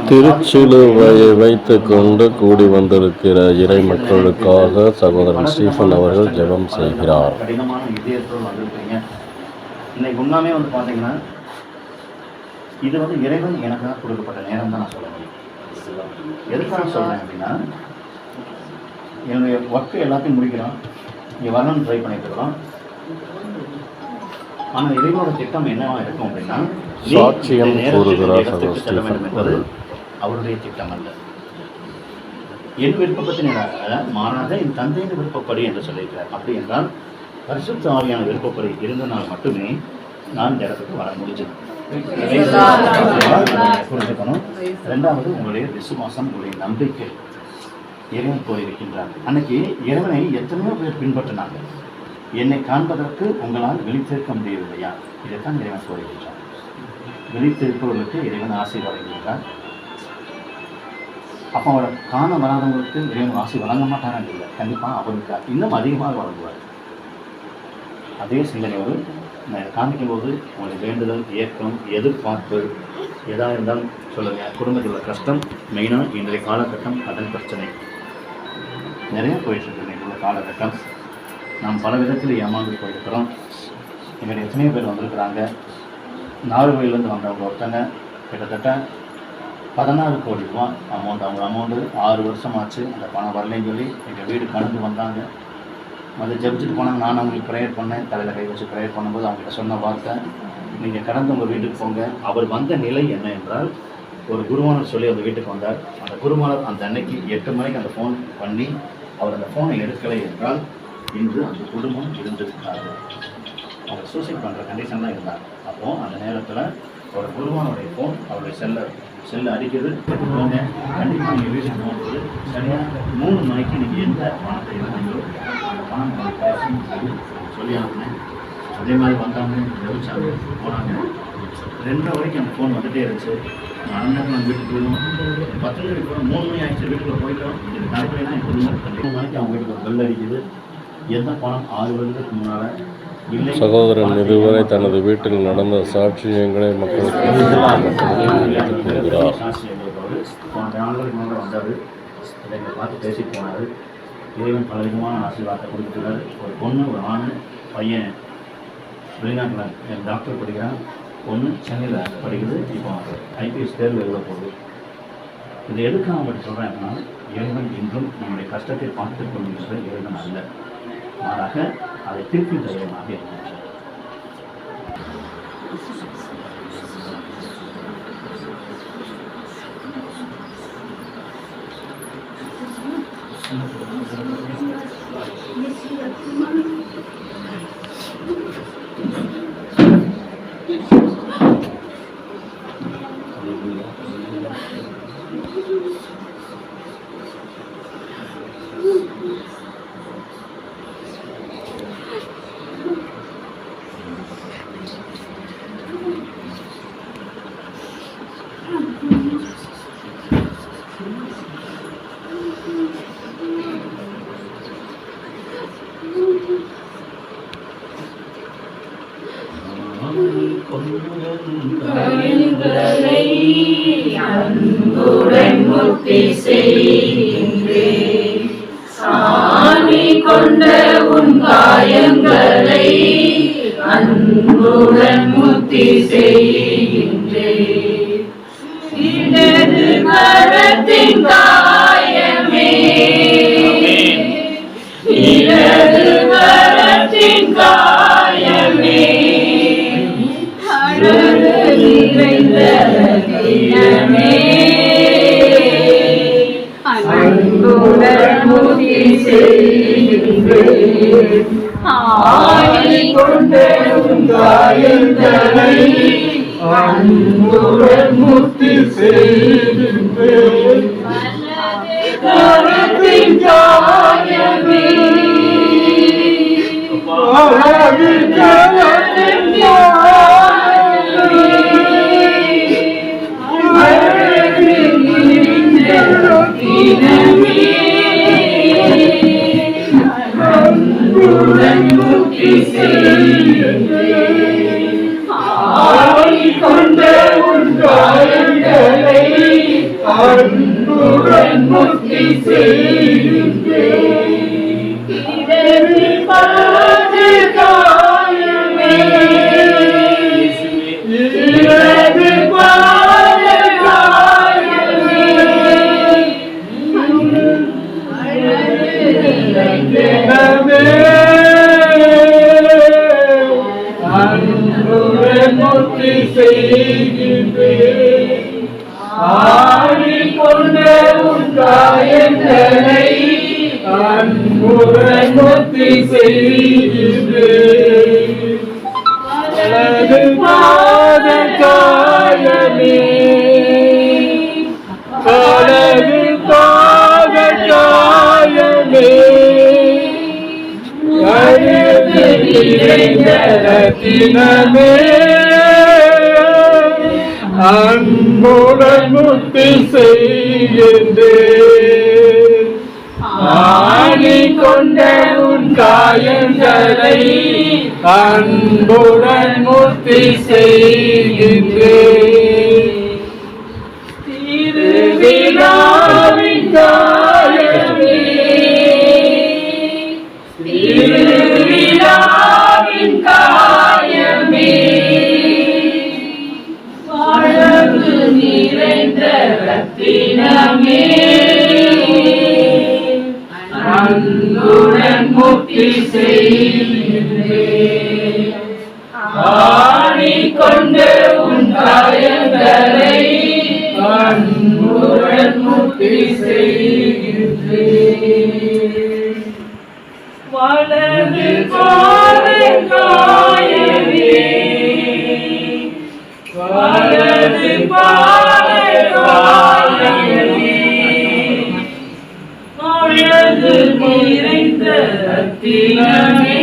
திருச்சிலுவையை வைத்துக் கொண்டு கூடி வந்திருக்கிற இறை மக்களுக்காக சகோதரன் ஸ்டீஃபன் அவர்கள் ஜெபம் செய்கிறார். கடினமான இதயத்தோடு வந்திருக்கீங்க. இன்னைக்கு உண்மையாமே பார்த்தீங்கன்னா இது இறைவன் எனக்காக கொடுக்கப்பட்ட நேரம் தான் நான் சொல்ல முடியும். எதுக்காக சொல்றேன் அப்படின்னா, என்னுடைய ஒர்க்கு எல்லாத்தையும் முடிக்கிறோம், இங்கே வரணும்னு ட்ரை பண்ணிட்டு இருக்கிறோம். ஆனால் இறைவனோட திட்டம் என்னவா இருக்கும் அப்படின்னா, சாட்சியம் கூறுகிறார் செல்ல வேண்டும் என்பது அவருடைய திட்டம் அல்ல, என் விருப்பத்தினால மாறாக என் தந்தையின் விருப்பப்படி என்று சொல்லியிருக்கிறார். அப்படி என்றால் பரிசுத்த ஆவியான விருப்பப்படி இருந்தனால் மட்டுமே நான் இந்த இடத்துக்கு வர முடிஞ்சது. புரிஞ்சுக்கணும். ரெண்டாவது, உங்களுடைய விசுவாசம், உங்களுடைய நம்பிக்கை. இறைவன் போயிருக்கின்றார். அன்னைக்கு இறைவனை எத்தனையோ பேர் பின்பற்றினாங்க. என்னை காண்பதற்கு உங்களால் விழித்திருக்க முடியவில்லையா? இதைத்தான் இறைவன் போயிருக்கின்றார். விழித்திருப்பவர்களுக்கு இறைவன் ஆசை வழங்குகின்றார். அப்போ அவரை காண வராதவங்களுக்கு இறைவன் ஆசை வழங்க மாட்டாரான்னு இல்லை, கண்டிப்பாக அவருக்கு இன்னும் அதிகமாக வழங்குவார். அதே சிந்தனையோடு நான் காமிக்கும் போது உங்களுடைய வேண்டுதல், இயக்கம், எதிர்பார்ப்பு எதாக இருந்தாலும் சொல்லுங்கள். குடும்பத்தில் உள்ள கஷ்டம், மெயினாக இன்றைய காலகட்டம் கடன் பிரச்சனை நிறையா போயிட்டுருக்கு. இன்றைக்கு உள்ள காலகட்டம் நாம் பல விதத்தில் ஏமாந்து போயிருக்கிறோம். எங்களுடைய எத்தனையோ பேர் வந்திருக்கிறாங்க. நாகர்கோயிலேருந்து வந்தவங்க ஒருத்தங்க கிட்டத்தட்ட 16 கோடி ரூபா அவங்க 6 வருஷமாச்சு. அந்த பணம் வரலைன்னு சொல்லி எங்கள் வீடு கணக்கு வந்தாங்க. அதை ஜபிச்சுட்டு போனாங்க. நான் அவங்களுக்கு ப்ரேயர் பண்ணேன். தலையில் கை வச்சு ப்ரேயர் பண்ணும்போது அவங்ககிட்ட சொன்ன வார்த்தை, நீங்கள் கடந்து உங்கள் வீட்டுக்கு போங்க. அவர் வந்த நிலை என்ன என்றால், ஒரு குருவானர் சொல்லி அந்த வீட்டுக்கு வந்தார். அந்த குருவானர் அந்த அன்னைக்கு 8 மணிக்கு அந்த ஃபோன் பண்ணி அவர் அந்த ஃபோனை எடுக்கலை என்றால் இன்று அந்த குடும்பம் இருந்திருக்காரு. அவர் சூசைட் பண்ணுற கண்டிஷன் தான் இருந்தார். அப்போது அந்த நேரத்தில் ஒரு குருவானுடைய ஃபோன் அவருடைய செல்லை அடிக்கிறது. போங்க, கண்டிப்பாக நீங்கள் வீட்டுக்கு போகும்போது சரியாக 3 மணிக்கு நீங்கள் எந்த பணத்தை இருந்தீங்களோ அந்த பணம் சொல்லி ஆகுனேன். அதே மாதிரி வந்தாங்க, ஜெபிச்சாங்க, போனாங்க. 2:30 வரைக்கும் அந்த ஃபோன் வந்துகிட்டே இருந்துச்சு. நான் நேரம் வீட்டுக்கு போயிடுவோம். 10 மணிக்கு போகிறோம், 3 மணி ஆகிடுச்சு, வீட்டுக்குள்ள போயிட்டோம். இது தலைப்பினா என் குடும்பம் 3 மணிக்கு அவங்க வீட்டுக்கு ஒரு பெல் அடிக்குது. எந்த பணம் 6 வருடத்துக்கு முன்னால் இல்லை. சகோதரன் இதுவரை தனது வீட்டில் நடந்த சாட்சியங்களை மக்களுக்கு வந்தார். இதை பார்த்து பேசிட்டு போனார். இறைவன் பல விதமான ஆசீர்வாதத்தை கொடுத்துருக்காரு. ஒரு பொண்ணு, ஒரு ஆண், பையன் வெளிநாட்டில் டாக்டர் படிக்கிறான். பொண்ணு சென்னையில் படிக்குது. இப்போ IPS தேர்வு எழுத போகுது. இதை எதுக்கு அவங்கள்ட்ட சொல்கிறேன் அப்படின்னா, இறைவன் இன்றும் நம்முடைய கஷ்டத்தை பார்த்து கொள்கின்ற இறைவன் அல்ல, மாறாக அதை திருப்பி தருவதாக இருக்கிறார். அன்புடன் முக்தி செய்கின்றேன். சாமி கொண்ட உன் காயங்களை அன்புடன் முக்தி செய்கின்றேன். இடது கரத்தின் காயமே, இடது கரத்தின் காயமே, அன்புடன் முக்தி செய்கின்றேன். ஆடிக்கொண்ட உன் காயங்களை அன்புடன் முக்தி செய்கின்றேன். கரத்தின் காயமே, கரத்தின் அன்புடன் முக்தி செய்கின்றேன். ஆடிக்கொண்ட உன் காயங்களை அன்புடன் முக்தி செய்கின்றேன். இடது பாத காயமே, இடது பாத காயமே, அன்புடன் முக்தி செய்கின்றேன். ஆடிக்கொண்ட உன் காயங்களை அன்புடன் முக்தி செய்கின்றேன். வலது பாத காயமே, வலது பாத காயமே, கருது நிறைந்த ரத்தினமே, அன்புடன் முக்தி செய்கின்றேன். ஆடிக்கொண்ட உன் காயங்களை அன்புடன் முக்தி செய்கின்றேன். திருவிழாவின் காயமே, திருவிழாவின் காயமே, அழகு நிறைந்த ரத்தினமே, அன்புடன் முக்தி செய்கின்றேன். ஆடிக்கொண்ட உன் காயங்களை அன்புடன் முக்தி செய்கின்றேன். வலது பாத காயமே, வலது பாத காயமே, அழகு நிறைந்த ரத்தினமே,